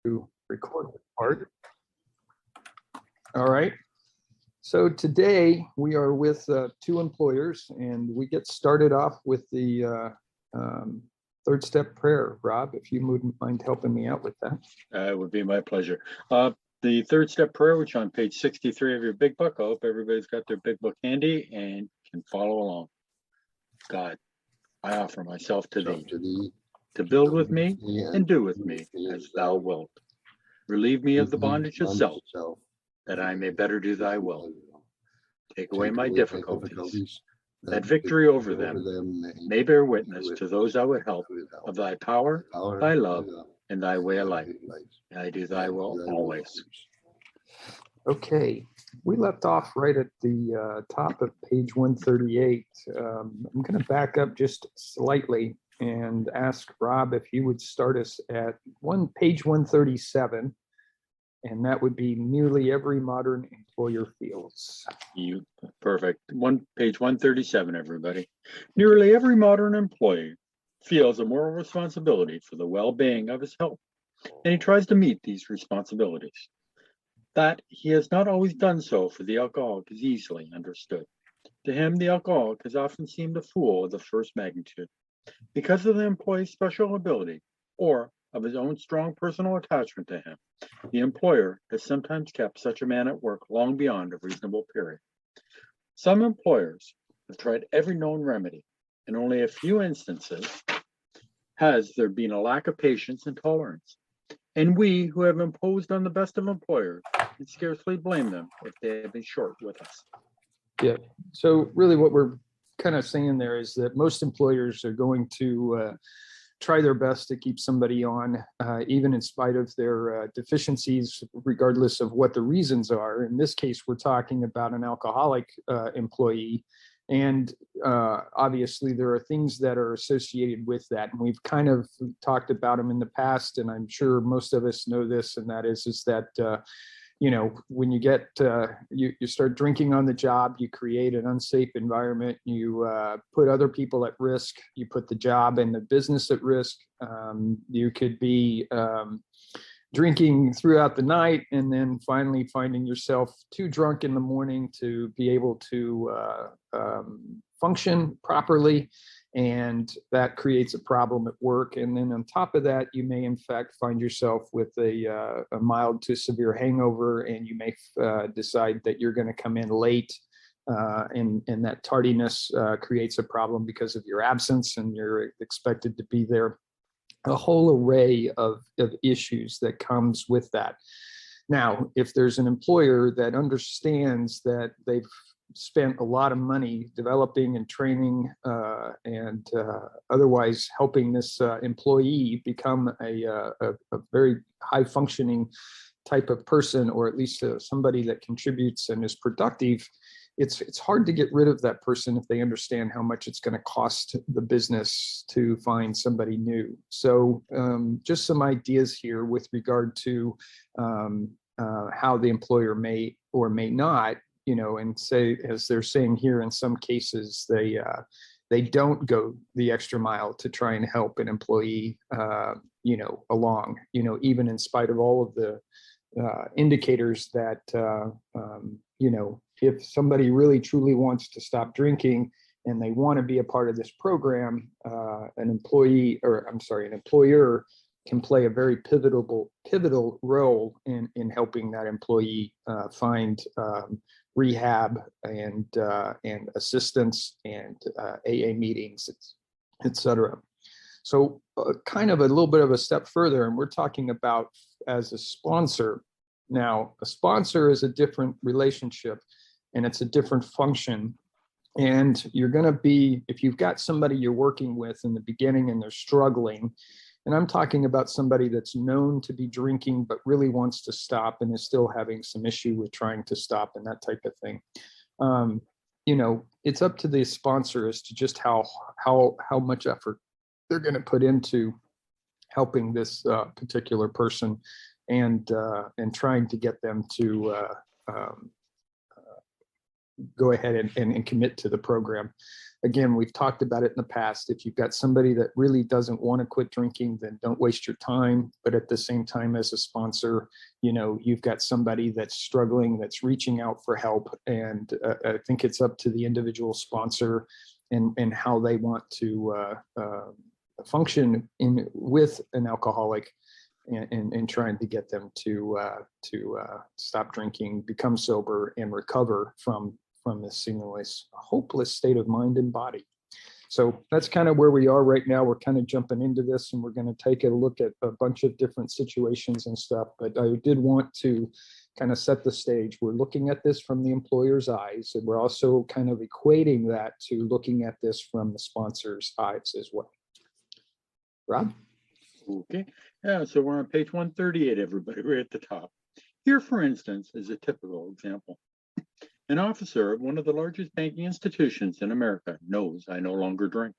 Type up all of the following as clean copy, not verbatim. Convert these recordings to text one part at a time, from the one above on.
to record part. All right. So today we are with two employers, and we get started off with the third step prayer. Rob, if you wouldn't mind helping me out with that. It would be my pleasure. The third step prayer, which on page 63 of your big book, I hope everybody's got their big book handy and can follow along. God, I offer myself to thee, to build with me and do with me as thou wilt. Relieve me of the bondage of self, that I may better do thy will. Take away my difficulties, that victory over them may bear witness to those I would help of thy power, thy love, and thy way of life. And I do thy will always. Okay, we left off right at the top of page 138. I'm going to back up just slightly and ask Rob if he would start us at page 137, and that would be nearly every modern employer feels. Perfect. Page 137, everybody. Nearly every modern employee feels a moral responsibility for the well-being of his health, and he tries to meet these responsibilities. That he has not always done so for the alcoholic is easily understood. To him, the alcoholic has often seemed a fool of the first magnitude. Because of the employee's special ability, or of his own strong personal attachment to him, the employer has sometimes kept such a man at work long beyond a reasonable period. Some employers have tried every known remedy. In only a few instances has there been a lack of patience and tolerance. And we who have imposed on the best of employers can scarcely blame them if they have been short with us. Yeah. So really what we're kind of saying there is that most employers are going to try their best to keep somebody on, even in spite of their deficiencies, regardless of what the reasons are. In this case, we're talking about an alcoholic employee. And obviously, there are things that are associated with that. And we've kind of talked about them in the past, and I'm sure most of us know this, and that is that when you get you start drinking on the job, you create an unsafe environment, you put other people at risk, you put the job and the business at risk. You could be drinking throughout the night and then finally finding yourself too drunk in the morning to be able to function properly. And that creates a problem at work. And then on top of that, you may in fact find yourself with a mild to severe hangover, and you may decide that you're going to come in late, and that tardiness creates a problem because of your absence, and you're expected to be there. A whole array of issues that comes with that. Now, if there's an employer that understands that they've spent a lot of money developing and training and otherwise helping this employee become a very high functioning type of person, or at least somebody that contributes and is productive, it's hard to get rid of that person if they understand how much it's going to cost the business to find somebody new. So just some ideas here with regard to how the employer may or may not, and say, as they're saying here, in some cases, they don't go the extra mile to try and help an employee, along, even in spite of all of the indicators that, if somebody really truly wants to stop drinking and they want to be a part of this program, an employer can play a very pivotal role in helping that employee find rehab and assistance and AA meetings, etc. So kind of a little bit of a step further, and we're talking about as a sponsor. Now, a sponsor is a different relationship, and it's a different function. And you're going to be, if you've got somebody you're working with in the beginning and they're struggling, and I'm talking about somebody that's known to be drinking but really wants to stop and is still having some issue with trying to stop and that type of thing. It's up to the sponsor as to just how much effort they're going to put into helping this particular person and trying to get them to go ahead and commit to the program. Again, we've talked about it in the past. If you've got somebody that really doesn't want to quit drinking, then don't waste your time. But at the same time, as a sponsor, you've got somebody that's struggling, that's reaching out for help. And I think it's up to the individual sponsor and how they want to function with an alcoholic and trying to get them to stop drinking, become sober, and recover from this seemingly hopeless state of mind and body. So that's kind of where we are right now. We're kind of jumping into this, and we're going to take a look at a bunch of different situations and stuff. But I did want to kind of set the stage. We're looking at this from the employer's eyes, and we're also kind of equating that to looking at this from the sponsor's eyes as well. Rob? Okay, yeah, so we're on page 138, everybody, right at the top. Here, for instance, is a typical example. An officer of one of the largest banking institutions in America knows I no longer drink.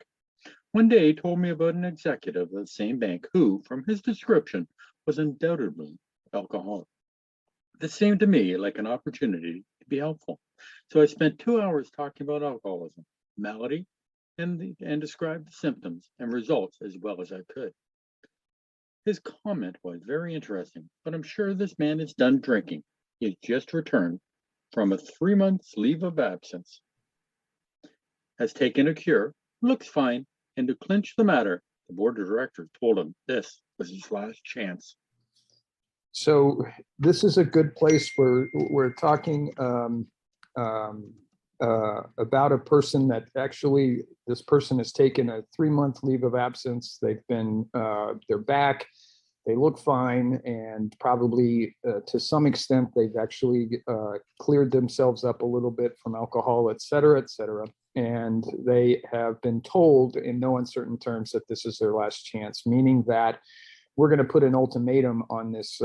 One day he told me about an executive of the same bank who, from his description, was undoubtedly alcoholic. This seemed to me like an opportunity to be helpful. So I spent 2 hours talking about alcoholism, malady, and described the symptoms and results as well as I could. His comment was very interesting, but I'm sure this man is done drinking. He has just returned from a 3-month leave of absence, has taken a cure, looks fine, and to clinch the matter, the board of directors told him this was his last chance. So this is a good place where we're talking about a person that actually, this person has taken a 3-month leave of absence. They've been, they're back. They look fine, and probably to some extent, they've actually cleared themselves up a little bit from alcohol, et cetera, et cetera. And they have been told in no uncertain terms that this is their last chance, meaning that we're going to put an ultimatum on this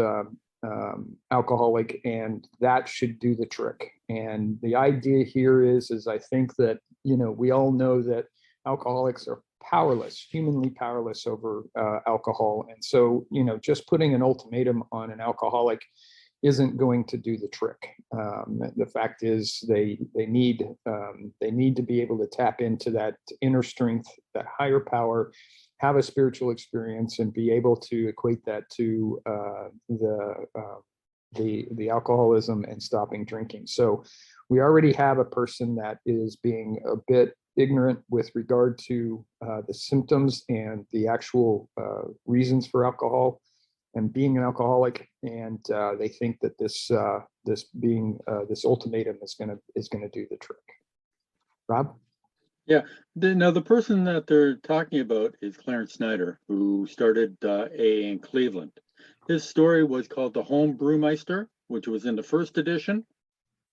alcoholic, and that should do the trick. And the idea here is I think that, we all know that alcoholics are powerless, humanly powerless over alcohol. And so, just putting an ultimatum on an alcoholic isn't going to do the trick. The fact is they need to be able to tap into that inner strength, that higher power, have a spiritual experience, and be able to equate that to the alcoholism and stopping drinking. So we already have a person that is being a bit ignorant with regard to the symptoms and the actual reasons for alcohol and being an alcoholic, and they think that this ultimatum is going to do the trick. Rob? Yeah, now the person that they're talking about is Clarence Snyder, who started AA in Cleveland. His story was called The Home Brewmeister, which was in the first edition,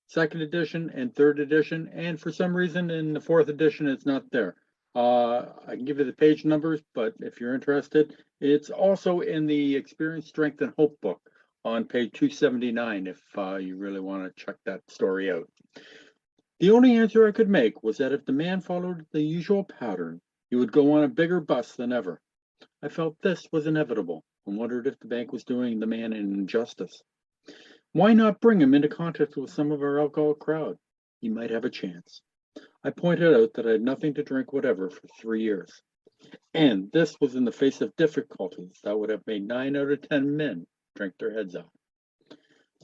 second edition, and third edition. And for some reason, in the fourth edition, it's not there. I can give you the page numbers, but if you're interested, it's also in the Experience, Strength, and Hope book on page 279, if you really want to check that story out. The only answer I could make was that if the man followed the usual pattern, he would go on a bigger bust than ever. I felt this was inevitable and wondered if the bank was doing the man an injustice. Why not bring him into contact with some of our alcohol crowd? He might have a chance. I pointed out that I had nothing to drink whatever for 3 years. And this was in the face of difficulties that would have made 9 out of 10 men drink their heads off.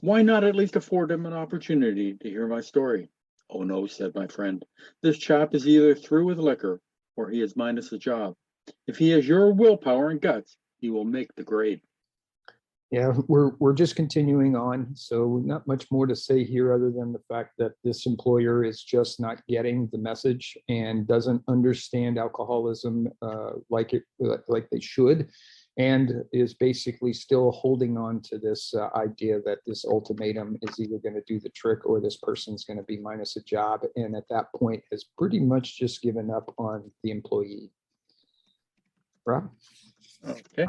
Why not at least afford him an opportunity to hear my story? Oh no, said my friend. This chap is either through with liquor or he is minus a job. If he has your willpower and guts, he will make the grade. Yeah, we're just continuing on. So not much more to say here other than the fact that this employer is just not getting the message and doesn't understand alcoholism like they should, and is basically still holding on to this idea that this ultimatum is either going to do the trick or this person's going to be minus a job. And at that point has pretty much just given up on the employee. Rob? Okay.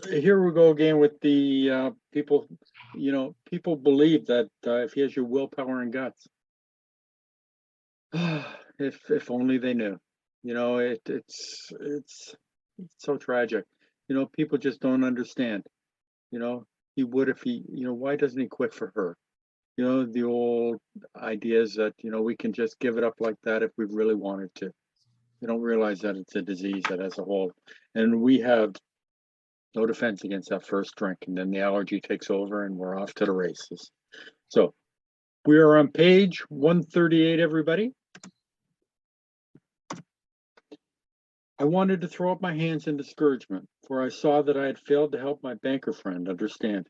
Here we go again with the people. People believe that if he has your willpower and guts, if only they knew. It's so tragic. People just don't understand. He would if he. Why doesn't he quit for her? You know, the old ideas that, you know, we can just give it up like that if we really wanted to. They don't realize that it's a disease that has a hold. And we have no defense against that first drink, and then the allergy takes over and we're off to the races. So we are on page 138, everybody. I wanted to throw up my hands in discouragement, for I saw that I had failed to help my banker friend understand.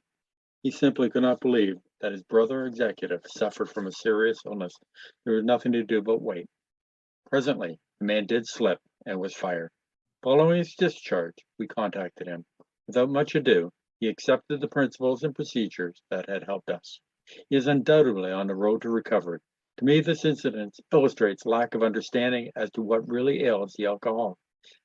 He simply could not believe that his brother executive suffered from a serious illness. There was nothing to do but wait. Presently, the man did slip and was fired. Following his discharge, we contacted him. Without much ado, he accepted the principles and procedures that had helped us. He is undoubtedly on the road to recovery. To me, this incident illustrates lack of understanding as to what really ails the alcoholic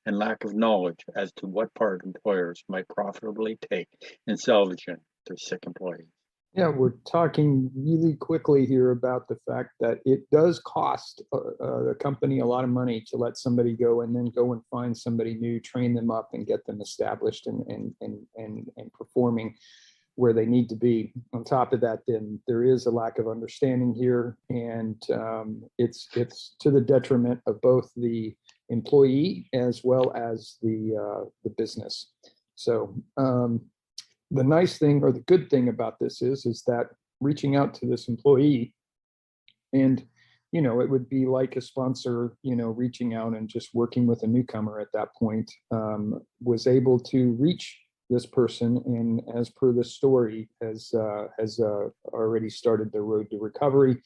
and lack of knowledge as to what part employers might profitably take in salvaging their sick employees. Yeah, we're talking really quickly here about the fact that it does cost the company a lot of money to let somebody go and then go and find somebody new, train them up, and get them established and performing where they need to be. On top of that, then there is a lack of understanding here, and it's to the detriment of both the employee as well as the business. So the nice thing or the good thing about this is that reaching out to this employee, and it would be like a sponsor reaching out and just working with a newcomer at that point, was able to reach this person, and as per the story has already started their road to recovery,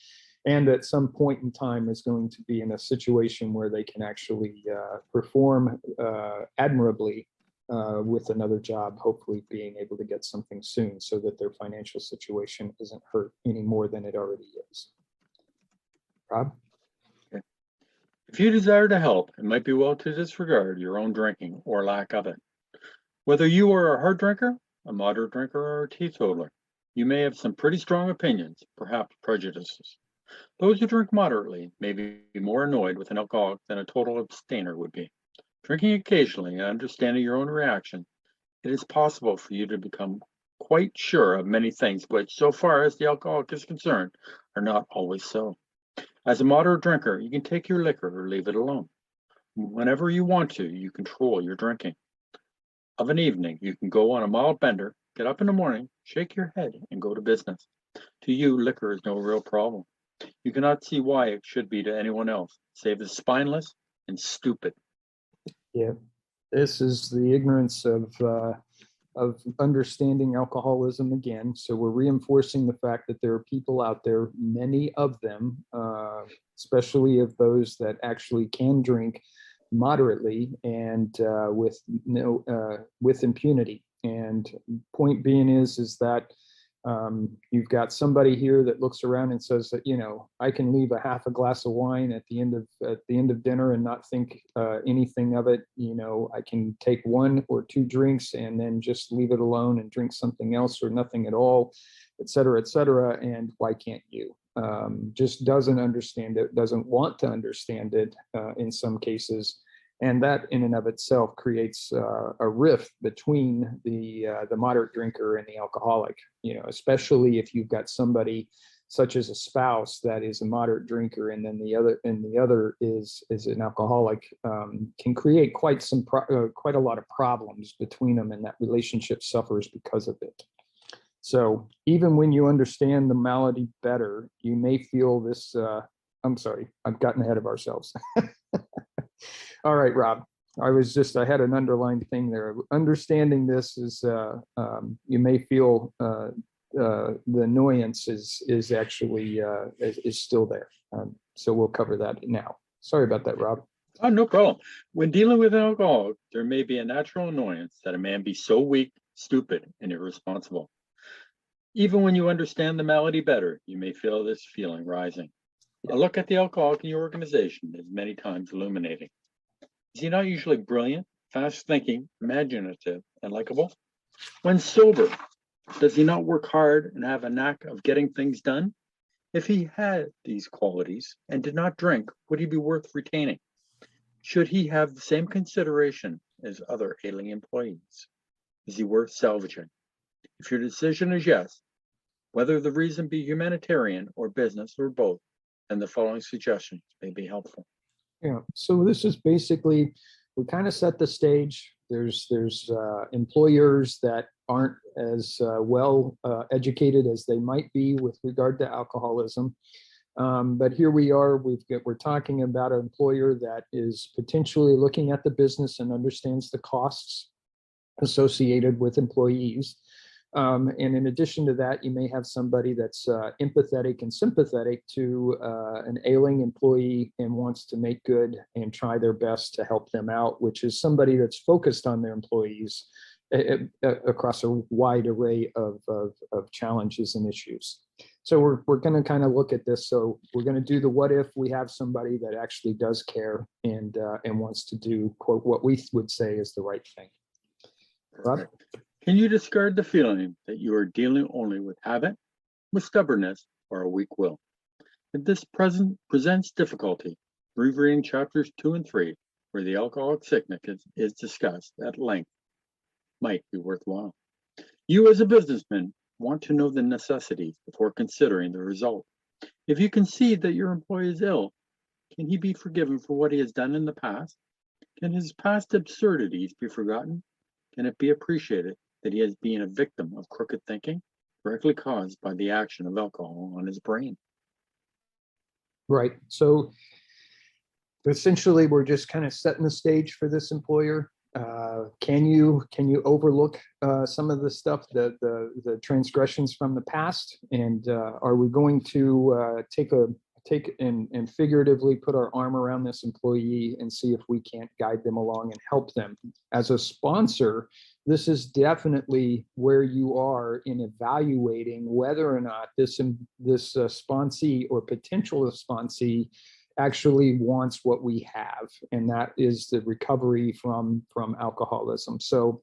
and at some point in time is going to be in a situation where they can actually perform admirably with another job, hopefully being able to get something soon so that their financial situation isn't hurt any more than it already is. Rob? If you desire to help, it might be well to disregard your own drinking or lack of it. Whether you are a hard drinker, a moderate drinker, or a teetotaler, you may have some pretty strong opinions, perhaps prejudices. Those who drink moderately may be more annoyed with an alcoholic than a total abstainer would be. Drinking occasionally and understanding your own reaction, it is possible for you to become quite sure of many things which, so far as the alcoholic is concerned, are not always so. As a moderate drinker, you can take your liquor or leave it alone. Whenever you want to, you control your drinking. Of an evening, you can go on a mild bender, get up in the morning, shake your head, and go to business. To you, liquor is no real problem. You cannot see why it should be to anyone else, save the spineless and stupid. Yeah, this is the ignorance of understanding alcoholism again. So we're reinforcing the fact that there are people out there, many of them, especially of those that actually can drink moderately and with impunity. And point being is that you've got somebody here that looks around and says that I can leave a half a glass of wine at the end of dinner and not think anything of it. I can take one or two drinks and then just leave it alone and drink something else or nothing at all, et cetera, and why can't you? Just doesn't understand it, doesn't want to understand it in some cases. And that in and of itself creates a rift between the moderate drinker and the alcoholic, especially if you've got somebody such as a spouse that is a moderate drinker and then the other is an alcoholic, can create quite a lot of problems between them, and that relationship suffers because of it. So even when you understand the malady better, you may feel this, I'm sorry, I've gotten ahead of ourselves. All right, Rob, I had an underlined thing there. Understanding this is, you may feel the annoyance is actually is still there. So we'll cover that now. Sorry about that, Rob. Oh, no problem. When dealing with an alcoholic, there may be a natural annoyance that a man be so weak, stupid, and irresponsible. Even when you understand the malady better, you may feel this feeling rising. A look at the alcoholic in your organization is many times illuminating. Is he not usually brilliant, fast-thinking, imaginative, and likable? When sober, does he not work hard and have a knack of getting things done? If he had these qualities and did not drink, would he be worth retaining? Should he have the same consideration as other ailing employees? Is he worth salvaging? If your decision is yes, whether the reason be humanitarian or business or both, and the following suggestions may be helpful. Yeah, so this is basically, we kind of set the stage. There's employers that aren't as well educated as they might be with regard to alcoholism. But here we are, we're talking about an employer that is potentially looking at the business and understands the costs associated with employees. And in addition to that, you may have somebody that's empathetic and sympathetic to an ailing employee and wants to make good and try their best to help them out, which is somebody that's focused on their employees across a wide array of challenges and issues. So we're going to kind of look at this. So we're going to do the what if we have somebody that actually does care and wants to do, quote, what we would say is the right thing. Rob? Can you discard the feeling that you are dealing only with habit, with stubbornness, or a weak will? If this presents difficulty, rereading chapters 2 and 3, where the alcoholic sickness is discussed at length, might be worthwhile. You as a businessman want to know the necessities before considering the result. If you concede that your employee is ill, can he be forgiven for what he has done in the past? Can his past absurdities be forgotten? Can it be appreciated that he has been a victim of crooked thinking, directly caused by the action of alcohol on his brain? Right. So essentially, we're just kind of setting the stage for this employer. Can you overlook some of the stuff, the transgressions from the past, and are we going to take and figuratively put our arm around this employee and see if we can't guide them along and help them? As a sponsor, this is definitely where you are in evaluating whether or not this sponsee or potential sponsee actually wants what we have, and that is the recovery from alcoholism. So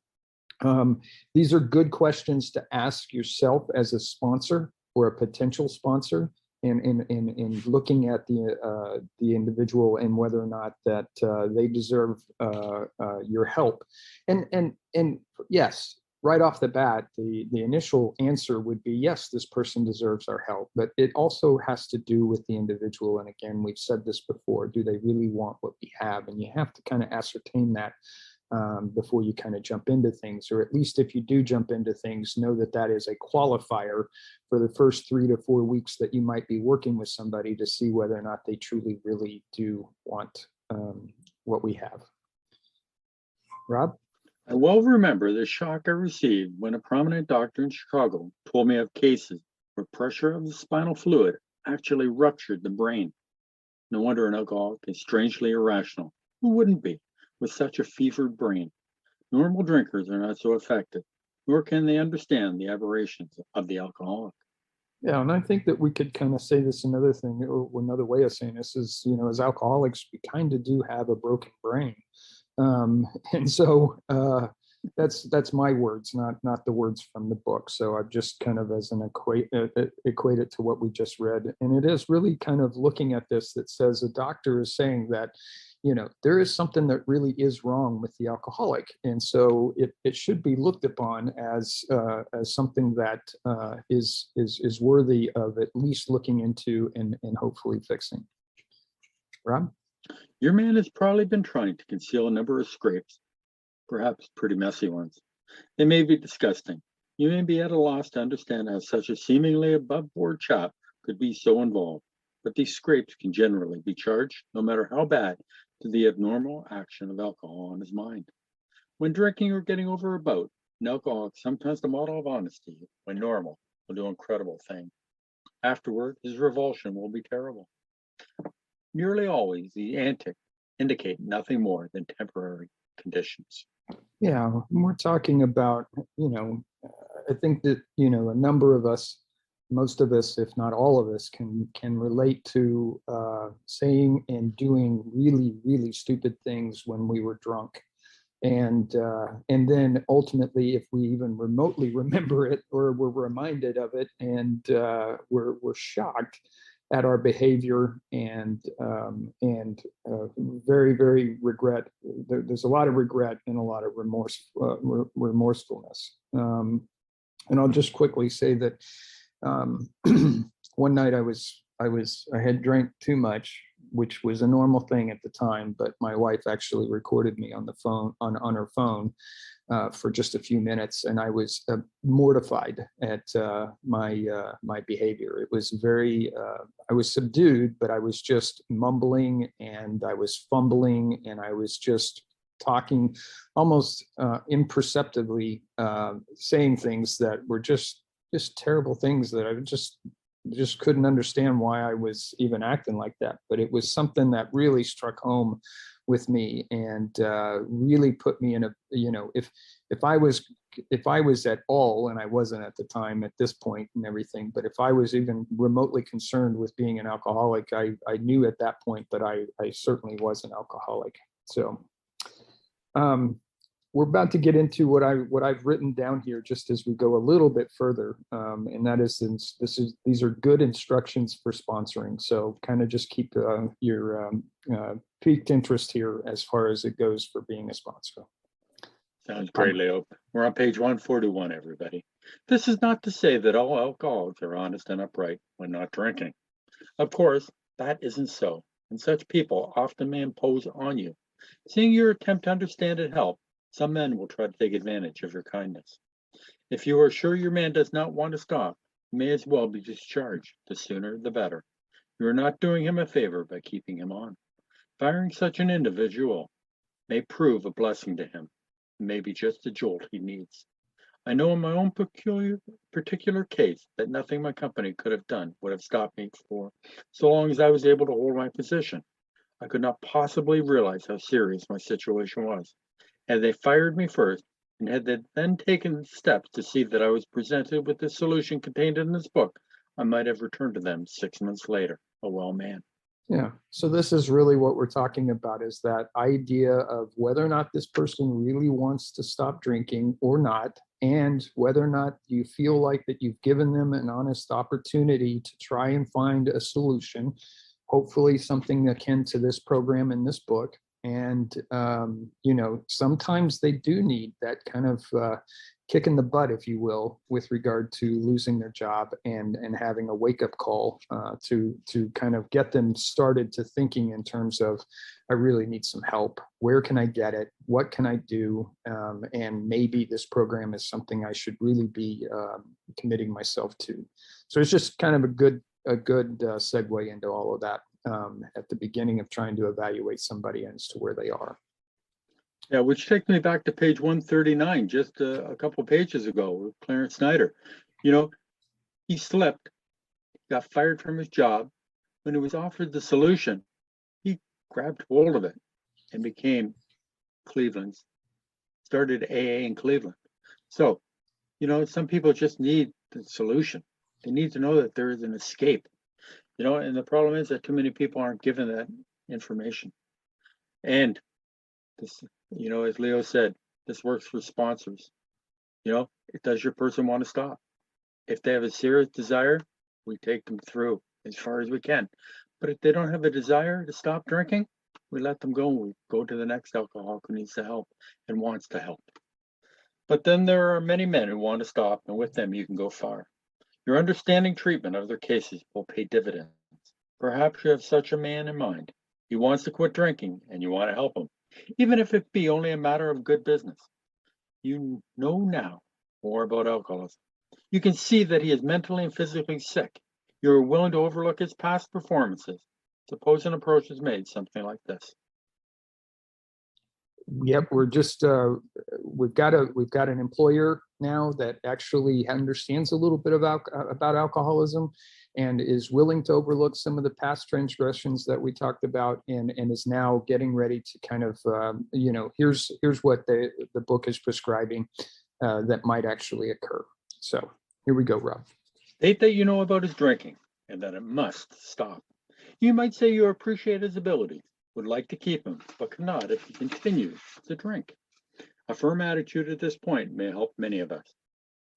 these are good questions to ask yourself as a sponsor or a potential sponsor, in looking at the individual and whether or not that they deserve your help. And yes, right off the bat, the initial answer would be yes, this person deserves our help, but it also has to do with the individual. And again, we've said this before, do they really want what we have? And you have to kind of ascertain that before you kind of jump into things, or at least if you do jump into things, know that that is a qualifier for the first 3 to 4 weeks that you might be working with somebody to see whether or not they truly really do want what we have. Rob? I well remember the shock I received when a prominent doctor in Chicago told me of cases where pressure of the spinal fluid actually ruptured the brain. No wonder an alcoholic is strangely irrational. Who wouldn't be with such a fevered brain? Normal drinkers are not so affected, nor can they understand the aberrations of the alcoholic. Yeah, and I think that we could kind of say this another thing, or another way of saying this is, as alcoholics, we kind of do have a broken brain. And so that's my words, not the words from the book. So I've just kind of as an equate it to what we just read. And it is really kind of looking at this that says a doctor is saying that, there is something that really is wrong with the alcoholic. And so it should be looked upon as something that is worthy of at least looking into and hopefully fixing. Rob? Your man has probably been trying to conceal a number of scrapes, perhaps pretty messy ones. They may be disgusting. You may be at a loss to understand how such a seemingly above-board chap could be so involved, but these scrapes can generally be charged, no matter how bad, to the abnormal action of alcohol on his mind. When drinking or getting over a bout, an alcoholic, sometimes the model of honesty, when normal, will do incredible things. Afterward, his revulsion will be terrible. Nearly always, the antics indicate nothing more than temporary conditions. Yeah, when we're talking about, I think that, a number of us, most of us, if not all of us, can relate to saying and doing really, really stupid things when we were drunk. And then ultimately, if we even remotely remember it or we're reminded of it, and we're shocked at our behavior and very, very regret. There's a lot of regret and a lot of remorsefulness. And I'll just quickly say that One night I had drank too much, which was a normal thing at the time, but my wife actually recorded me on the phone on her phone for just a few minutes, and I was mortified at my behavior. It was very I was subdued, but I was just mumbling and I was fumbling and I was just talking almost imperceptibly, saying things that were just terrible things that I just couldn't understand why I was even acting like that. But it was something that really struck home with me and really put me in a, if I was at all, and I wasn't at the time at this point and everything, but if I was even remotely concerned with being an alcoholic, I knew at that point that I certainly was an alcoholic. So we're about to get into what I've written down here just as we go a little bit further, and that is these are good instructions for sponsoring. So kind of just keep your piqued interest here as far as it goes for being a sponsor. Sounds great, Leo. We're on page 141, everybody. This is not to say that all alcoholics are honest and upright when not drinking. Of course, that isn't so, and such people often may impose on you. Seeing your attempt to understand and help, some men will try to take advantage of your kindness. If you are sure your man does not want to stop, he may as well be discharged. The sooner, the better. You are not doing him a favor by keeping him on. Firing such an individual may prove a blessing to him, maybe just the jolt he needs. I know in my own particular case that nothing my company could have done would have stopped me for so long as I was able to hold my position. I could not possibly realize how serious my situation was. Had they fired me first, and had they then taken steps to see that I was presented with the solution contained in this book, I might have returned to them 6 months later, a well man. Yeah. So this is really what we're talking about, is that idea of whether or not this person really wants to stop drinking or not, and whether or not you feel like that you've given them an honest opportunity to try and find a solution, hopefully something akin to this program in this book. And, sometimes they do need that kind of kick in the butt, if you will, with regard to losing their job and having a wake up call to kind of get them started to thinking in terms of, I really need some help. Where can I get it? What can I do? And maybe this program is something I should really be committing myself to. So it's just kind of a good segue into all of that at the beginning of trying to evaluate somebody as to where they are. Yeah, which takes me back to page 139, just a couple of pages ago with Clarence Snyder. He slipped, got fired from his job. When he was offered the solution, he grabbed hold of it and became started AA in Cleveland. So, some people just need the solution. They need to know that there is an escape. And the problem is that too many people aren't given that information. And this, as Leo said, this works for sponsors. Does your person want to stop? If they have a serious desire, we take them through as far as we can. But if they don't have a desire to stop drinking, we let them go. We go to the next alcoholic who needs the help and wants to help. But then there are many men who want to stop, and with them you can go far. Your understanding treatment of their cases will pay dividends. Perhaps you have such a man in mind. He wants to quit drinking, and you want to help him, even if it be only a matter of good business. You know now more about alcoholism. You can see that he is mentally and physically sick. You are willing to overlook his past performances. Suppose an approach is made, something like this. Yep, we're just we've got an employer now that actually understands a little bit about alcoholism and is willing to overlook some of the past transgressions that we talked about, and is now getting ready to kind of here's what the book is prescribing that might actually occur. So here we go, Rob. State that you know about his drinking and that it must stop. You might say you appreciate his abilities, would like to keep him, but cannot if he continues to drink. A firm attitude at this point may help many of us.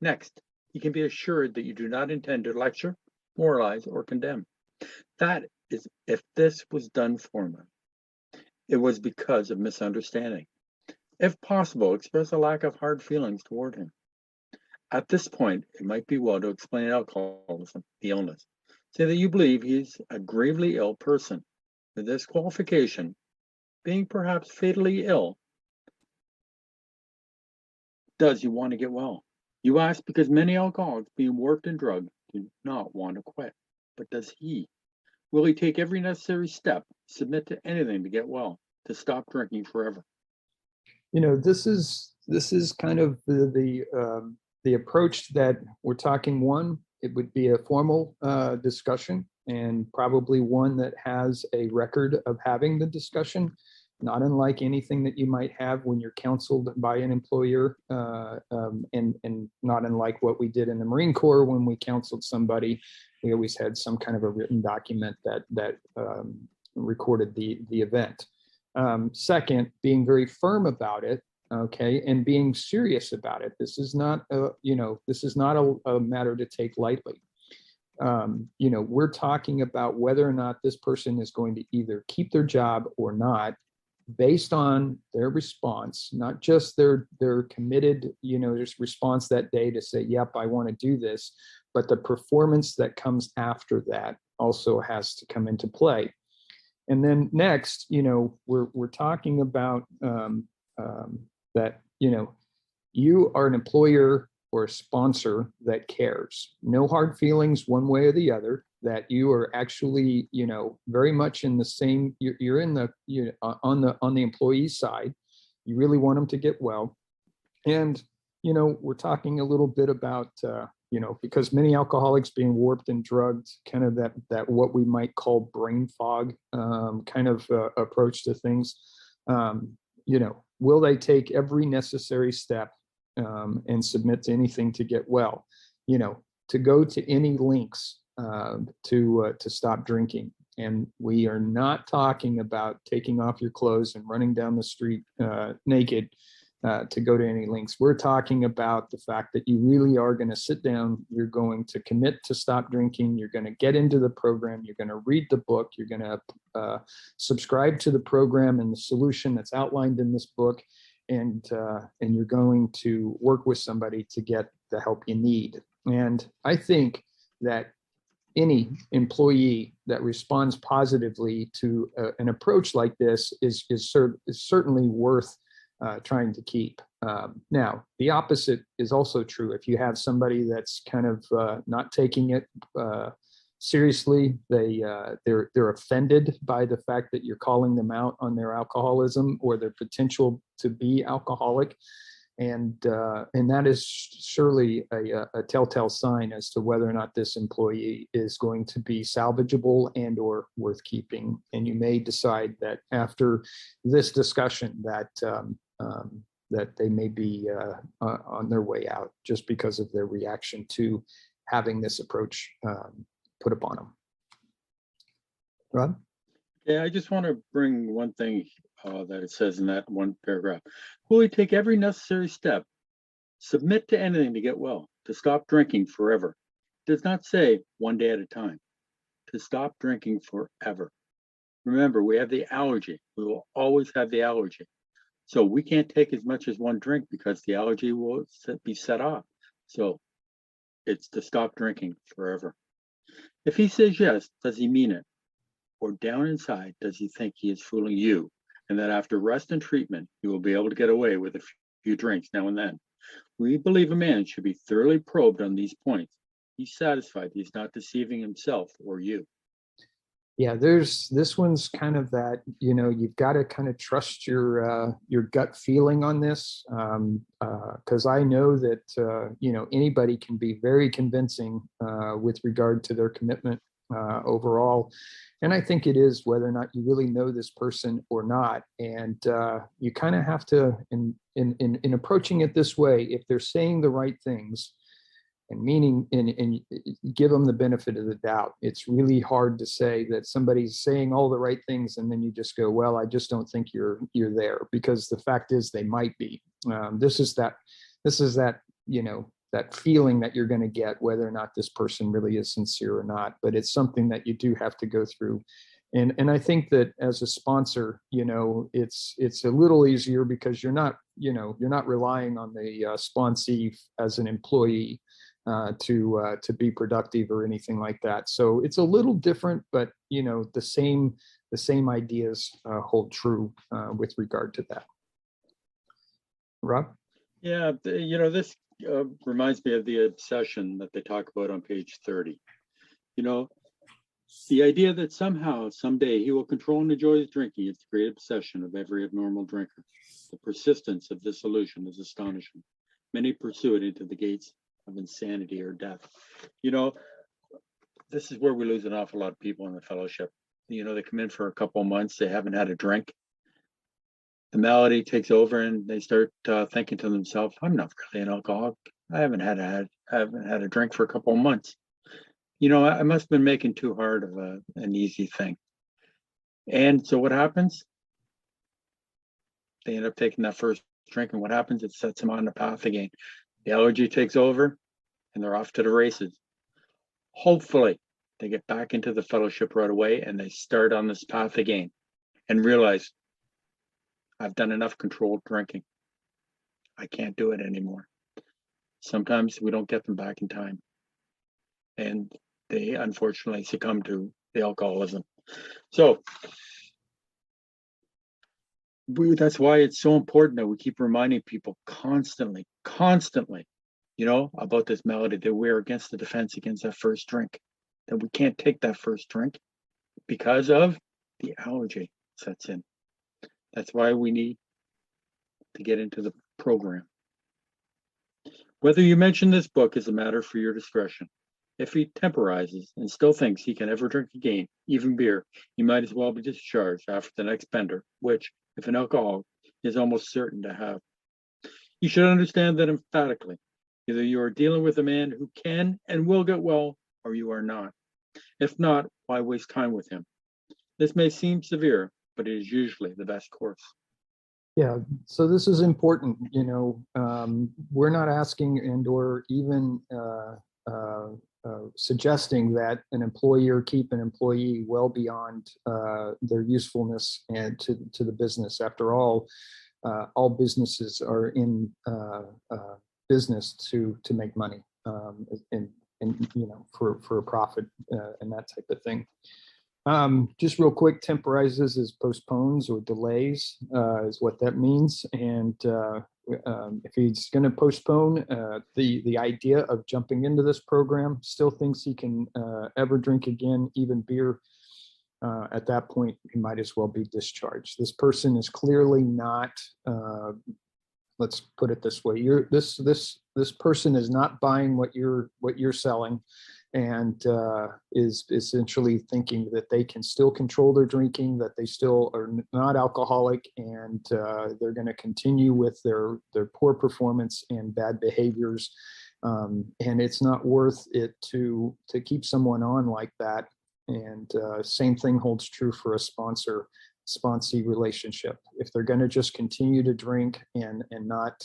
Next, he can be assured that you do not intend to lecture, moralize, or condemn. That is, if this was done for him, it was because of misunderstanding. If possible, express a lack of hard feelings toward him. At this point, it might be well to explain alcoholism, the illness. Say that you believe he is a gravely ill person. With this qualification, being perhaps fatally ill, does he want to get well? You ask because many alcoholics being warped and drugged do not want to quit. But does he? Will he take every necessary step, submit to anything to get well, to stop drinking forever? This is kind of the approach that we're talking. One, it would be a formal discussion, and probably one that has a record of having the discussion, not unlike anything that you might have when you're counseled by an employer, and not unlike what we did in the Marine Corps when we counseled somebody. We always had some kind of a written document that recorded the event. Second, being very firm about it, okay, and being serious about it. This is not a matter to take lightly. We're talking about whether or not this person is going to either keep their job or not, based on their response, not just their committed, just response that day to say, yep, I want to do this, but the performance that comes after that also has to come into play. And then next, we're talking about that, you are an employer or a sponsor that cares. No hard feelings one way or the other, that you are actually, very much in the same, you're in on the employee side. You really want them to get well. And, we're talking a little bit about, because many alcoholics being warped and drugged, kind of that what we might call brain fog kind of approach to things. Will they take every necessary step and submit to anything to get well? To go to any lengths to stop drinking. And we are not talking about taking off your clothes and running down the street naked to go to any lengths. We're talking about the fact that you really are going to sit down, you're going to commit to stop drinking, you're going to get into the program, you're going to read the book, you're going to subscribe to the program and the solution that's outlined in this book, and you're going to work with somebody to get the help you need. And I think that any employee that responds positively to an approach like this is certainly worth trying to keep. Now, the opposite is also true. If you have somebody that's kind of not taking it seriously, they're offended by the fact that you're calling them out on their alcoholism or their potential to be alcoholic, and that is surely a telltale sign as to whether or not this employee is going to be salvageable and or worth keeping. And you may decide that after this discussion that they may be on their way out just because of their reaction to having this approach put upon them. Rob? Yeah, I just want to bring one thing that it says in that one paragraph. Will he take every necessary step, submit to anything to get well, to stop drinking forever? It does not say one day at a time, to stop drinking forever. Remember, we have the allergy. We will always have the allergy. So we can't take as much as one drink because the allergy will be set off. So it's to stop drinking forever. If he says yes, does he mean it? Or down inside, does he think he is fooling you, and that after rest and treatment, he will be able to get away with a few drinks now and then? We believe a man should be thoroughly probed on these points. He's satisfied he's not deceiving himself or you. Yeah, this one's kind of that, you've got to kind of trust your gut feeling on this, because I know that, anybody can be very convincing with regard to their commitment overall. And I think it is whether or not you really know this person or not. And you kind of have to, in approaching it this way, if they're saying the right things and meaning, and give them the benefit of the doubt. It's really hard to say that somebody's saying all the right things and then you just go, well, I just don't think you're there, because the fact is they might be. This is that that feeling that you're going to get, whether or not this person really is sincere or not. But it's something that you do have to go through And I think that as a sponsor, it's a little easier because you're not relying on the sponsee as an employee to be productive or anything like that. So it's a little different, but the same ideas hold true with regard to that. Rob? Yeah, this reminds me of the obsession that they talk about on page 30. The idea that somehow, someday, he will control and enjoy his drinking is the great obsession of every abnormal drinker. The persistence of this illusion is astonishing. Many pursue it into the gates of insanity or death. This is where we lose an awful lot of people in the fellowship. They come in for a couple of months, they haven't had a drink. The malady takes over and they start thinking to themselves, I'm not really an alcoholic. I haven't had a drink for a couple of months. I must have been making too hard of an easy thing. And so what happens? They end up taking that first drink, and what happens? It sets them on the path again. The allergy takes over and they're off to the races. Hopefully they get back into the fellowship right away and they start on this path again and realize, I've done enough controlled drinking. I can't do it anymore. Sometimes we don't get them back in time, and they unfortunately succumb to the alcoholism. So that's why it's so important that we keep reminding people constantly, about this malady, that we're against the defense against that first drink, that we can't take that first drink because of the allergy sets in. That's why we need to get into the program. Whether you mention this book is a matter for your discretion. If he temporizes and still thinks he can ever drink again, even beer, he might as well be discharged after the next bender, which, if an alcoholic, is almost certain to have. You should understand that emphatically. Either you are dealing with a man who can and will get well, or you are not. If not, why waste time with him? This may seem severe, but it is usually the best course. Yeah, so this is important. We're not asking and or even suggesting that an employer keep an employee well beyond their usefulness and to the business. After all businesses are in business to make money and for a profit and that type of thing. Just real quick, temporizes is postpones or delays is what that means. And if he's going to postpone the idea of jumping into this program, still thinks he can ever drink again, even beer, at that point, he might as well be discharged. This person is clearly not, let's put it this way, this person is not buying what you're selling, and is essentially thinking that they can still control their drinking, that they still are not alcoholic, and they're going to continue with their poor performance and bad behaviors. And it's not worth it to keep someone on like that. And same thing holds true for a sponsee relationship. If they're going to just continue to drink and not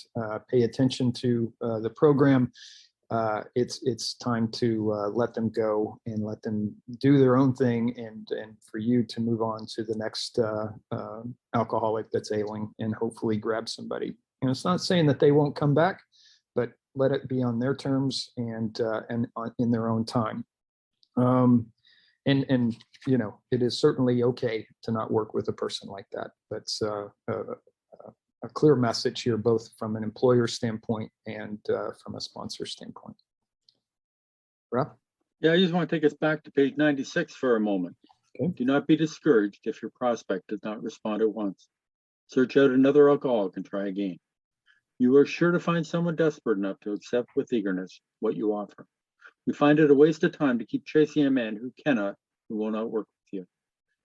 pay attention to the program, it's time to let them go and let them do their own thing, and for you to move on to the next alcoholic that's ailing and hopefully grab somebody. And it's not saying that they won't come back, but let it be on their terms and in their own time. And it is certainly okay to not work with a person like that. That's a clear message here, both from an employer standpoint and from a sponsor standpoint. Rob? Yeah, I just want to take us back to page 96 for a moment. Okay. Do not be discouraged if your prospect does not respond at once. Search out another alcoholic and try again. You are sure to find someone desperate enough to accept with eagerness what you offer. We find it a waste of time to keep chasing a man who will not work with you.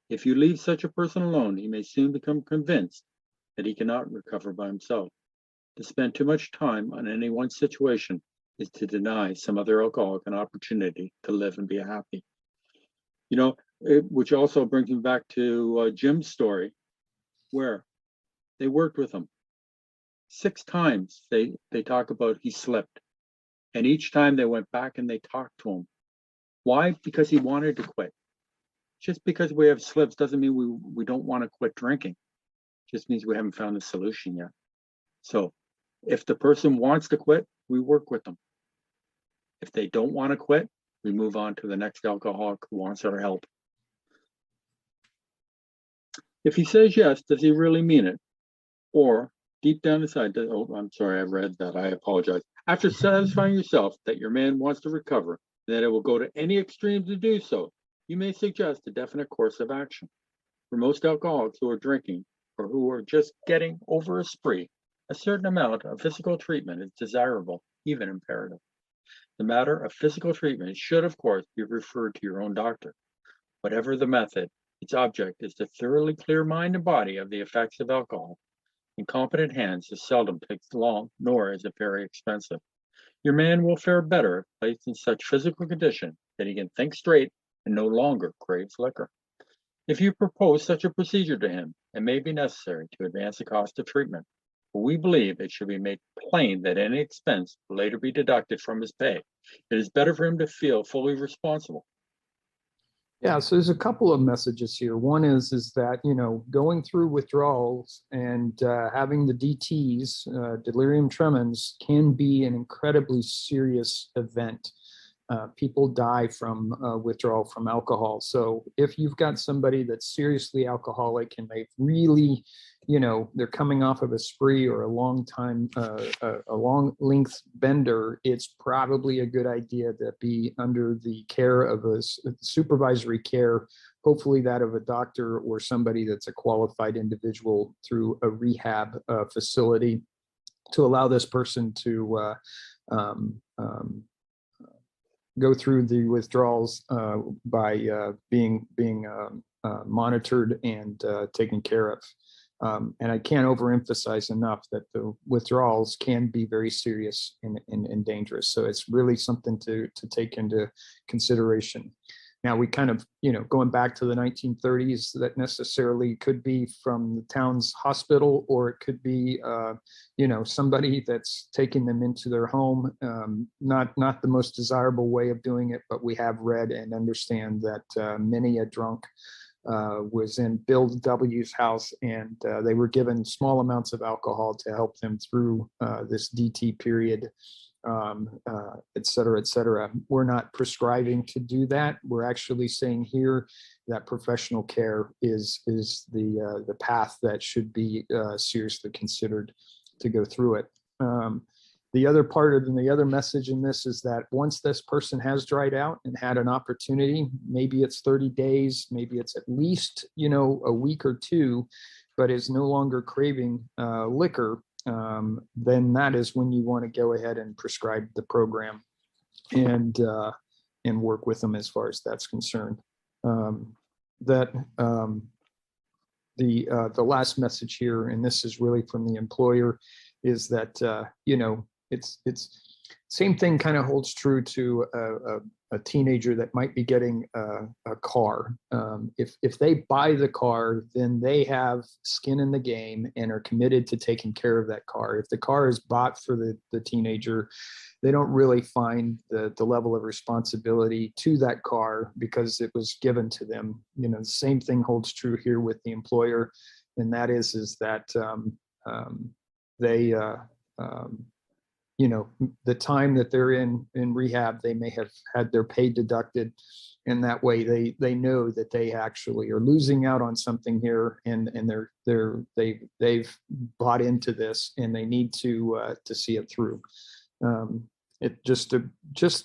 If you leave such a person alone, he may soon become convinced that he cannot recover by himself. To spend too much time on any one situation is to deny some other alcoholic an opportunity to live and be happy. Which also brings me back to Jim's story, where they worked with him. 6 times they talk about he slipped. And each time they went back and they talked to him. Why? Because he wanted to quit. Just because we have slips doesn't mean we don't want to quit drinking. Just means we haven't found a solution yet. So if the person wants to quit, we work with them. If they don't want to quit, we move on to the next alcoholic who wants our help. If he says yes, does he really mean it? Or deep down inside, oh, I'm sorry, I read that. I apologize. After satisfying yourself that your man wants to recover, and that it will go to any extreme to do so, you may suggest a definite course of action. For most alcoholics who are drinking or who are just getting over a spree, a certain amount of physical treatment is desirable, even imperative. The matter of physical treatment should, of course, be referred to your own doctor. Whatever the method, its object is to thoroughly clear mind and body of the effects of alcohol. In competent hands, this seldom takes long, nor is it very expensive. Your man will fare better if placed in such physical condition that he can think straight and no longer craves liquor. If you propose such a procedure to him, it may be necessary to advance the cost of treatment, but we believe it should be made plain that any expense will later be deducted from his pay. It is better for him to feel fully responsible. Yeah, so there's a couple of messages here. One is that, you know, going through withdrawals and having the DTs, delirium tremens, can be an incredibly serious event. People die from withdrawal from alcohol. So if you've got somebody that's seriously alcoholic and they've really, you know, they're coming off of a spree or a long length bender, it's probably a good idea to be under the care of a supervisory care, hopefully that of a doctor or somebody that's a qualified individual through a rehab facility, to allow this person to go through the withdrawals by being monitored and taken care of. And I can't overemphasize enough that the withdrawals can be very serious and dangerous. So it's really something to take into consideration. Now, we kind of, you know, going back to the 1930s, that necessarily could be from the town's hospital, or it could be, you know, somebody that's taking them into their home. Not the most desirable way of doing it, but we have read and understand that many a drunk was in Bill W.'s house, and they were given small amounts of alcohol to help them through this DT period, et cetera, et cetera. We're not prescribing to do that. We're actually saying here that professional care is the path that should be seriously considered to go through it. The other part of the other message in this is that once this person has dried out and had an opportunity, maybe it's 30 days, maybe it's at least, you know, a week or two, but is no longer craving liquor, then that is when you want to go ahead and prescribe the program and work with them as far as that's concerned. The last message here, and this is really from the employer, is that you know, it's same thing kind of holds true to a teenager that might be getting a car. If they buy the car, then they have skin in the game and are committed to taking care of that car. If the car is bought for the teenager, they don't really find the level of responsibility to that car because it was given to them. You know, the same thing holds true here with the employer, and that is that they you know, the time that they're in rehab, they may have had their pay deducted, and that way they know that they actually are losing out on something here, and they've bought into this, and they need to see it through. It just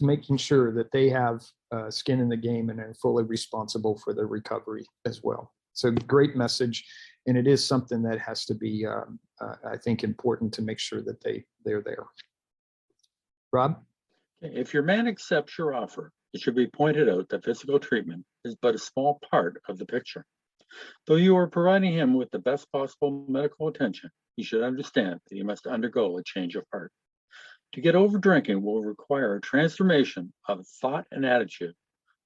making sure that they have skin in the game and are fully responsible for their recovery as well. So great message, and it is something that has to be, I think, important to make sure that they're there. Rob? If your man accepts your offer, it should be pointed out that physical treatment is but a small part of the picture. Though you are providing him with the best possible medical attention, he should understand that he must undergo a change of heart. To get over drinking will require a transformation of thought and attitude.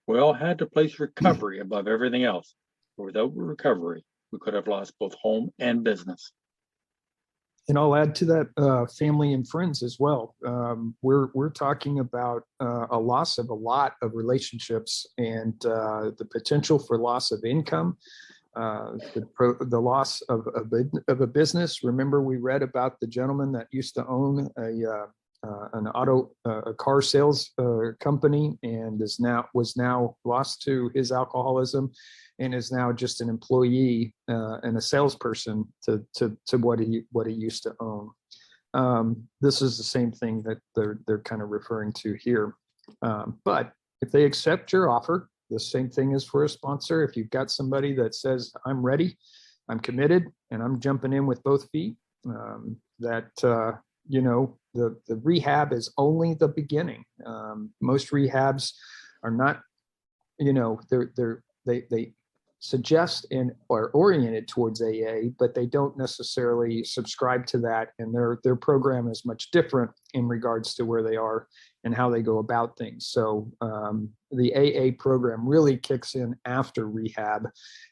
We all had to place recovery above everything else, but without recovery, we could have lost both home and business. And I'll add to that family and friends as well. We're talking about a loss of a lot of relationships and the potential for loss of income, the loss of a business. Remember, we read about the gentleman that used to own a car sales company and was now lost to his alcoholism and is now just an employee and a salesperson to what he used to own. This is the same thing that they're kind of referring to here. But if they accept your offer, the same thing is for a sponsor. If you've got somebody that says, I'm ready, I'm committed, and I'm jumping in with both feet, the rehab is only the beginning. Most rehabs are not, they suggest and are oriented towards AA, but they don't necessarily subscribe to that. And their program is much different in regards to where they are and how they go about things. So the AA program really kicks in after rehab,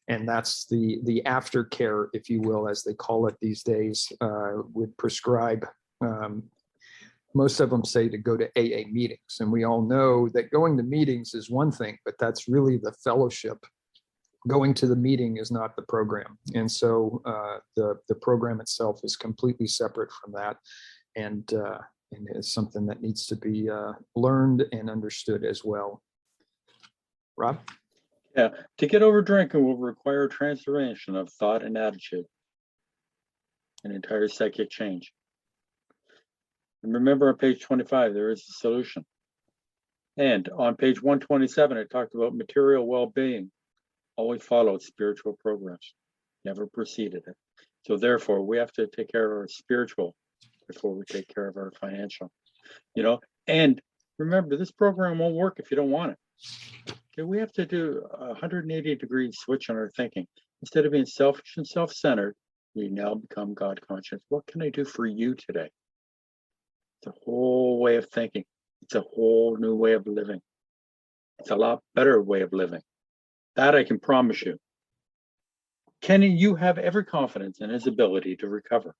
and that's the aftercare, if you will, as they call it these days, would prescribe. Most of them say to go to AA meetings, and we all know that going to meetings is one thing, but that's really the fellowship. Going to the meeting is not the program. And so the program itself is completely separate from that. And it's something that needs to be learned and understood as well. Rob? Yeah, to get over drinking will require transformation of thought and attitude, an entire psychic change. And remember on page 25, there is a solution. And on page 127, it talked about material well-being. Always followed spiritual progress, never preceded it. So therefore, we have to take care of our spiritual before we take care of our financial, and remember, this program won't work if you don't want it. Okay, we have to do a 180-degree switch on our thinking. Instead of being selfish and self-centered, we now become God conscious. What can I do for you today? It's a whole way of thinking. It's a whole new way of living. It's a lot better way of living. That I can promise you. Kenny, you have every confidence in his ability to recover.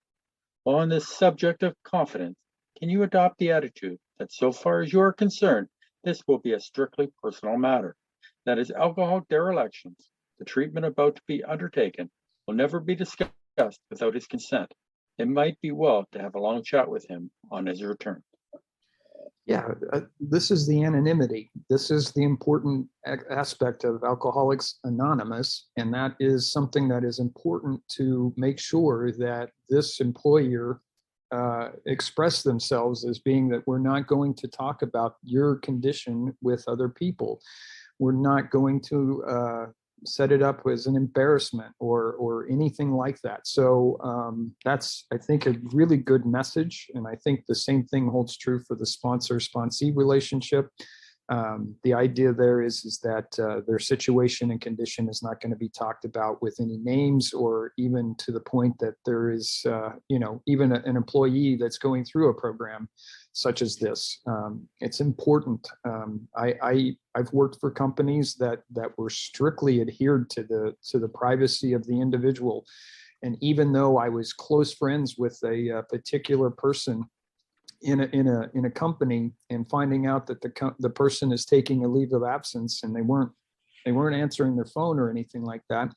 Well, on this subject of confidence, can you adopt the attitude that so far as you are concerned, this will be a strictly personal matter? That is, alcohol derelictions, the treatment about to be undertaken, will never be discussed without his consent. It might be well to have a long chat with him on his return. Yeah, this is the anonymity. This is the important aspect of Alcoholics Anonymous, and that is something that is important to make sure that this employer express themselves as being that we're not going to talk about your condition with other people. We're not going to set it up as an embarrassment or anything like that. So that's, I think, a really good message. And I think the same thing holds true for the sponsor-sponsee relationship. The idea there is that their situation and condition is not going to be talked about with any names, or even to the point that there is, even an employee that's going through a program such as this. It's important. I've worked for companies that were strictly adhered to the privacy of the individual. And even though I was close friends with a particular person in a company, and finding out that the person is taking a leave of absence and they weren't answering their phone or anything like that,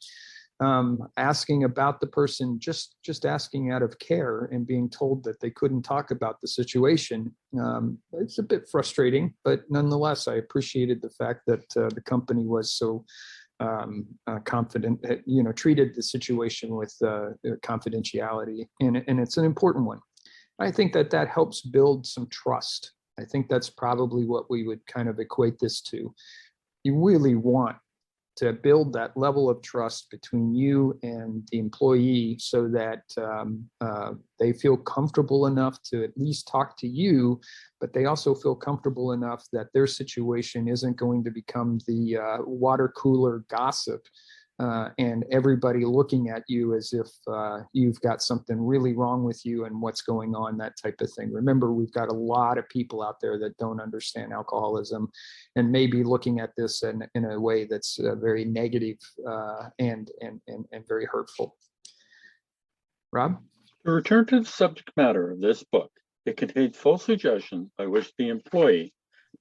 asking about the person, just asking out of care, and being told that they couldn't talk about the situation. It's a bit frustrating, but nonetheless, I appreciated the fact that the company was so confident, treated the situation with confidentiality, and it's an important one. I think that helps build some trust. I think that's probably what we would kind of equate this to. You really want to build that level of trust between you and the employee, so that they feel comfortable enough to at least talk to you, but they also feel comfortable enough that their situation isn't going to become the water cooler gossip, and everybody looking at you as if you've got something really wrong with you and what's going on, that type of thing. Remember, we've got a lot of people out there that don't understand alcoholism and maybe looking at this in a way that's very negative and very hurtful. Rob? To return to the subject matter of this book, it contains full suggestions by which the employee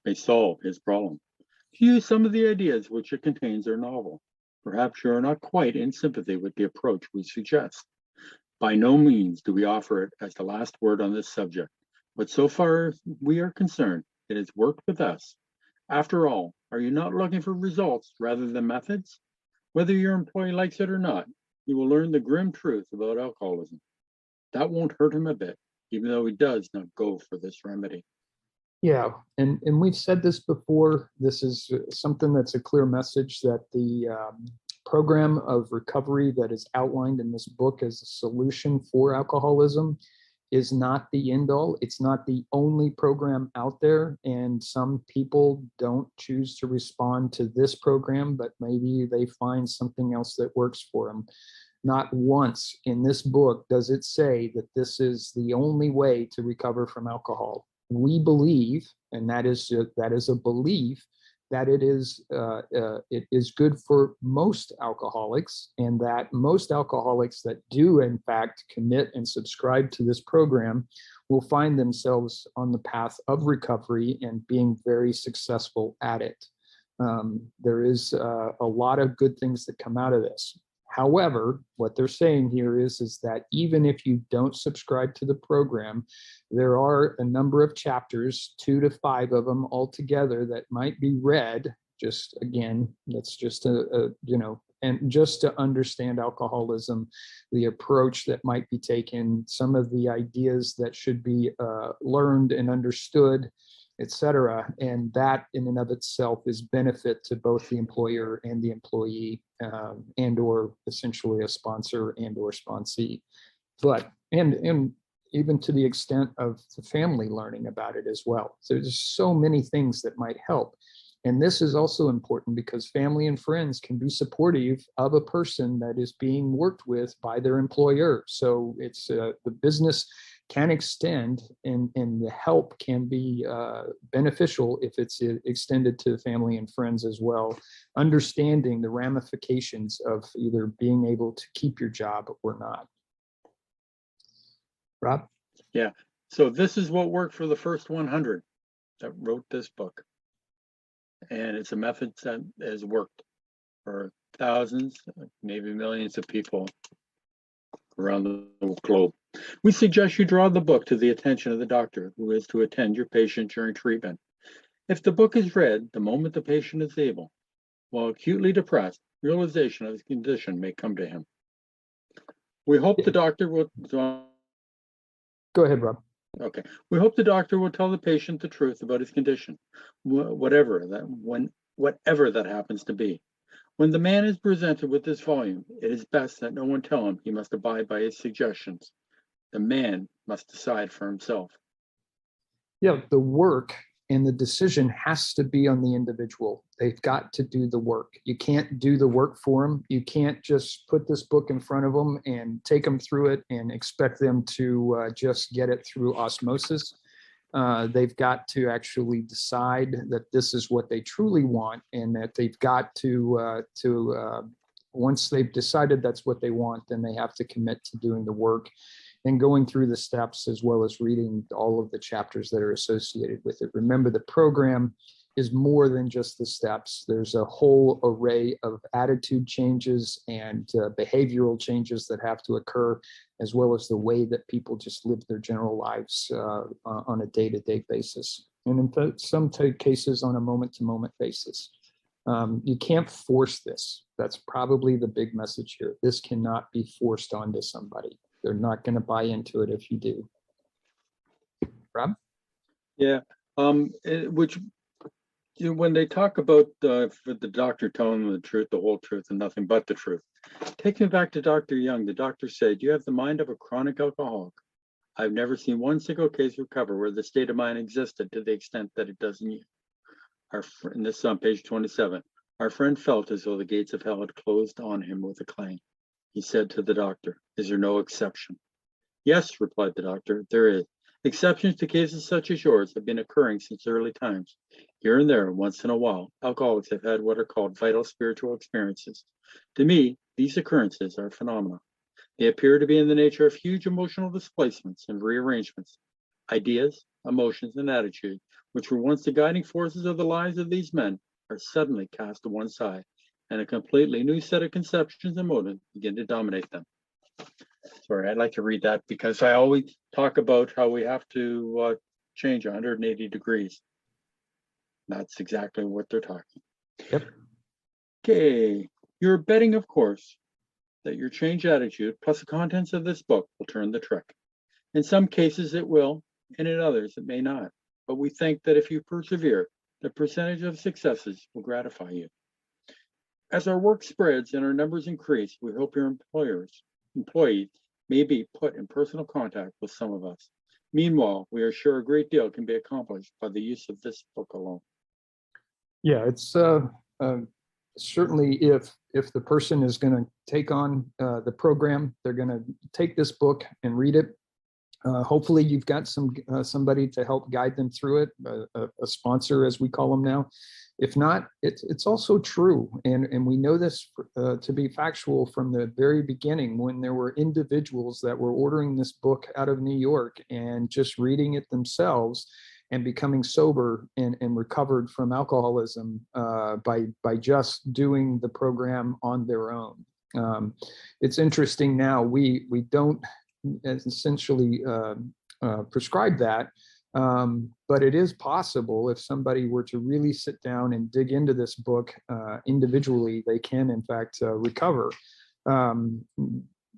may solve his problem. To use some of the ideas which it contains are novel. Perhaps you are not quite in sympathy with the approach we suggest. By no means do we offer it as the last word on this subject, but so far as we are concerned, it has worked with us. After all, are you not looking for results rather than methods? Whether your employee likes it or not, you will learn the grim truth about alcoholism. That won't hurt him a bit, even though he does not go for this remedy. Yeah, and we've said this before. This is something that's a clear message that the program of recovery that is outlined in this book as a solution for alcoholism is not the end all. It's not the only program out there. And some people don't choose to respond to this program, but maybe they find something else that works for them. Not once in this book does it say that this is the only way to recover from alcohol. We believe, and that is a belief, that it is good for most alcoholics, and that most alcoholics that do in fact commit and subscribe to this program will find themselves on the path of recovery and being very successful at it. There is a lot of good things that come out of this. However, what they're saying here is that even if you don't subscribe to the program, there are a number of chapters, 2 to 5 of them altogether, that might be read. Just again, that's just and just to understand alcoholism, the approach that might be taken, some of the ideas that should be learned and understood, etc. And that in and of itself is benefit to both the employer and the employee, and or essentially a sponsor and or sponsee. But and even to the extent of the family learning about it as well. So there's so many things that might help. And this is also important because family and friends can be supportive of a person that is being worked with by their employer. So it's the business can extend, and the help can be beneficial if it's extended to family and friends as well, understanding the ramifications of either being able to keep your job or not. Rob? Yeah. So this is what worked for the first 100 that wrote this book. And it's a method that has worked for thousands, maybe millions of people around the globe. We suggest you draw the book to the attention of the doctor who is to attend your patient during treatment. If the book is read the moment the patient is able, while acutely depressed, realization of his condition may come to him. We hope the doctor will... Go ahead, Rob. Okay. We hope the doctor will tell the patient the truth about his condition, whatever that happens to be. When the man is presented with this volume, it is best that no one tell him he must abide by his suggestions. The man must decide for himself. Yeah, the work and the decision has to be on the individual. They've got to do the work. You can't do the work for them. You can't just put this book in front of them and take them through it and expect them to just get it through osmosis. They've got to actually decide that this is what they truly want, and that they've got to once they've decided that's what they want, then they have to commit to doing the work and going through the steps, as well as reading all of the chapters that are associated with it. Remember, the program is more than just the steps. There's a whole array of attitude changes and behavioral changes that have to occur, as well as the way that people just live their general lives on a day-to-day basis. And in some cases, on a moment-to-moment basis. You can't force this. That's probably the big message here. This cannot be forced onto somebody. They're not going to buy into it if you do. Rob? Yeah. Which, when they talk about for the doctor telling them the truth, the whole truth, and nothing but the truth, take me back to Dr. Young. The doctor said, "You have the mind of a chronic alcoholic. I've never seen one single case recover where the state of mind existed to the extent that it does in you." And this is on page 27. Our friend felt as though the gates of hell had closed on him with a clang. He said to the doctor, "Is there no exception?" "Yes," replied the doctor, "there is. Exceptions to cases such as yours have been occurring since early times. Here and there, once in a while, alcoholics have had what are called vital spiritual experiences. To me, these occurrences are phenomena. They appear to be in the nature of huge emotional displacements and rearrangements. Ideas, emotions, and attitudes, which were once the guiding forces of the lives of these men, are suddenly cast to one side, and a completely new set of conceptions and motives begin to dominate them. Sorry, I'd like to read that because I always talk about how we have to change 180 degrees. That's exactly what they're talking. Yep. Okay, you're betting, of course, that your changed attitude plus the contents of this book will turn the trick. In some cases it will, and in others it may not. But we think that if you persevere, the percentage of successes will gratify you. As our work spreads and our numbers increase, we hope your employees may be put in personal contact with some of us. Meanwhile, we are sure a great deal can be accomplished by the use of this book alone. Yeah, it's certainly if the person is going to take on the program, they're going to take this book and read it. Hopefully you've got somebody to help guide them through it, a sponsor as we call them now. If not, it's also true, and we know this to be factual from the very beginning, when there were individuals that were ordering this book out of New York and just reading it themselves and becoming sober and recovered from alcoholism by just doing the program on their own. It's interesting now, we don't essentially prescribe that, but it is possible if somebody were to really sit down and dig into this book individually, they can in fact recover.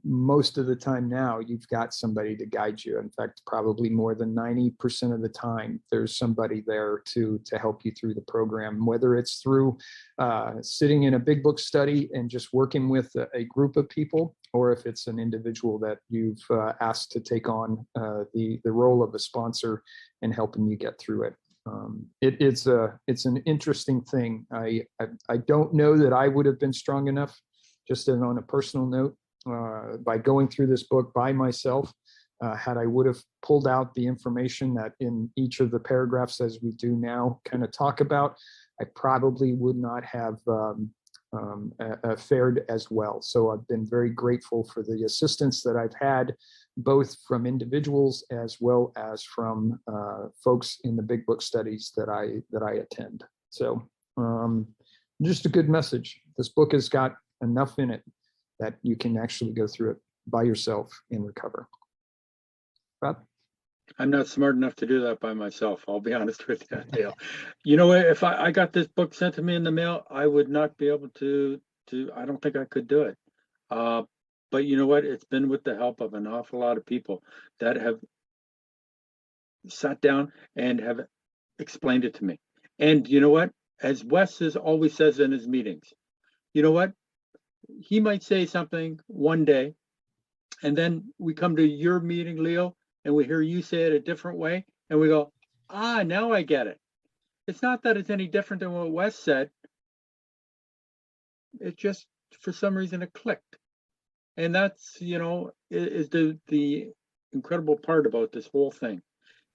Most of the time now, you've got somebody to guide you. In fact, probably more than 90% of the time, there's somebody there to help you through the program, whether it's through sitting in a big book study and just working with a group of people, or if it's an individual that you've asked to take on the role of a sponsor and helping you get through it. It's an interesting thing. I don't know that I would have been strong enough, just on a personal note, by going through this book by myself. Had I would have pulled out the information that in each of the paragraphs, as we do now, kind of talk about, I probably would not have fared as well. So I've been very grateful for the assistance that I've had, both from individuals as well as from folks in the big book studies that I attend. So just a good message. This book has got enough in it that you can actually go through it by yourself and recover. Rob? I'm not smart enough to do that by myself. I'll be honest with you, Dale. You know, if I got this book sent to me in the mail, I would not be able to, I don't think I could do it. But you know what? It's been with the help of an awful lot of people that have sat down and have explained it to me. And you know what? As Wes always says in his meetings, you know what? He might say something one day, and then we come to your meeting, Leo, and we hear you say it a different way, and we go, now I get it. It's not that it's any different than what Wes said. It just, for some reason, it clicked. And that's, you know, is the incredible part about this whole thing.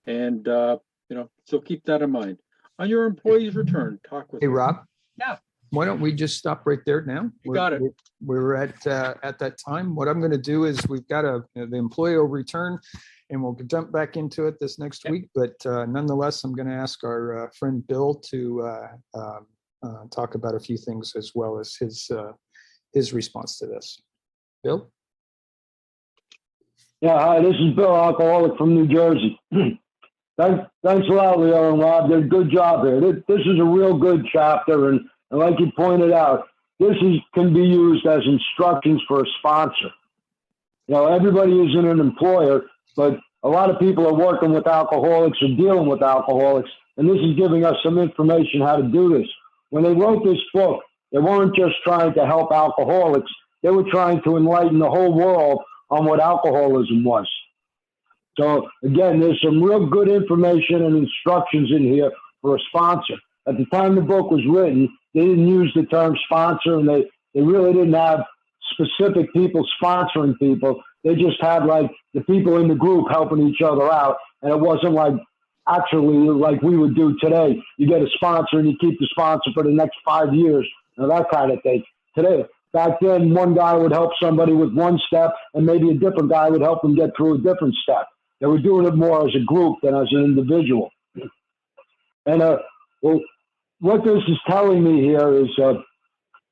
And, you know, so keep that in mind. On your employee's return, talk with Hey, Rob. Yeah. Why don't we just stop right there now? You got it. We're at that time. What I'm going to do is we've got the employee will return, and we'll jump back into it this next week. But nonetheless, I'm going to ask our friend Bill to talk about a few things as well as his response to this. Bill? Yeah, hi, this is Bill, alcoholic from New Jersey. Thanks a lot, Leo and Rob. Did a good job here. This is a real good chapter, and like you pointed out, this can be used as instructions for a sponsor. You know, everybody isn't an employer, but a lot of people are working with alcoholics or dealing with alcoholics, and this is giving us some information how to do this. When they wrote this book, they weren't just trying to help alcoholics, they were trying to enlighten the whole world on what alcoholism was. So again, there's some real good information and instructions in here for a sponsor. At the time the book was written, they didn't use the term sponsor, and they really didn't have specific people sponsoring people. They just had like the people in the group helping each other out. And it wasn't like actually like we would do today. You get a sponsor and you keep the sponsor for the next 5 years, that kind of thing. Today, back then one guy would help somebody with one step and maybe a different guy would help them get through a different step. They were doing it more as a group than as an individual. And well, what this is telling me here is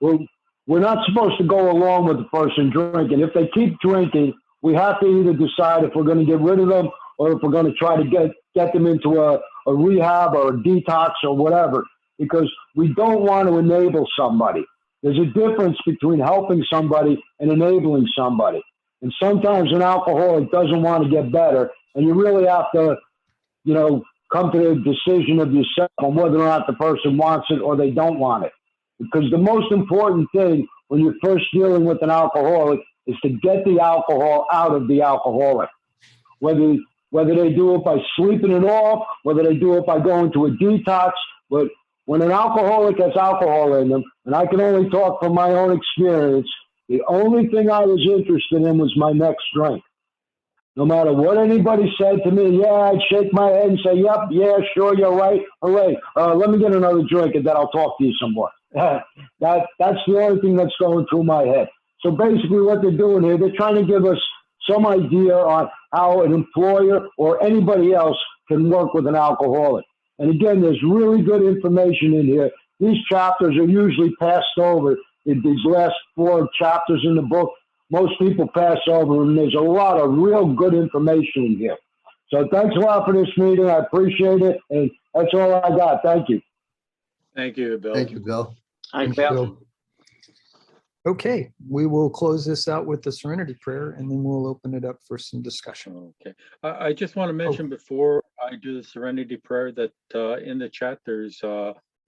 we're not supposed to go along with the person drinking. If they keep drinking, we have to either decide if we're going to get rid of them or if we're going to try to get them into a rehab or a detox or whatever, because we don't want to enable somebody. There's a difference between helping somebody and enabling somebody. And sometimes an alcoholic doesn't want to get better, and you really have to, come to the decision of yourself on whether or not the person wants it or they don't want it. Because the most important thing when you're first dealing with an alcoholic is to get the alcohol out of the alcoholic. Whether they do it by sleeping it off, whether they do it by going to a detox, but when an alcoholic has alcohol in them, and I can only talk from my own experience, the only thing I was interested in was my next drink. No matter what anybody said to me, yeah, I'd shake my head and say, yep, yeah, sure, you're right. Hooray. Let me get another drink and then I'll talk to you some more. That's the only thing that's going through my head. So basically what they're doing here, they're trying to give us some idea on how an employer or anybody else can work with an alcoholic. And again, there's really good information in here. These chapters are usually passed over. In these last 4 chapters in the book, most people pass over, and there's a lot of real good information in here. So thanks a lot for this meeting. I appreciate it. And that's all I got. Thank you. Thank you, Bill. Thank you, Bill. Thanks, Bill. Okay, we will close this out with the Serenity Prayer, and then we'll open it up for some discussion. Okay. I just want to mention before I do the Serenity Prayer that in the chat, there's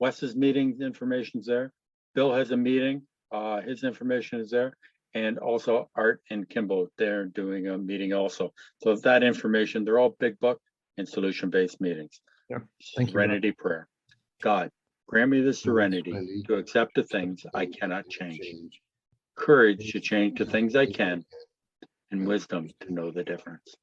Wes's meeting information's there. Bill has a meeting. His information is there. And also Art and Kimball, they're doing a meeting also. So that information, they're all big book and solution-based meetings. Yeah. Thank you. Serenity Prayer. God, grant me the serenity to accept the things I cannot change, courage to change the things I can, and wisdom to know the difference.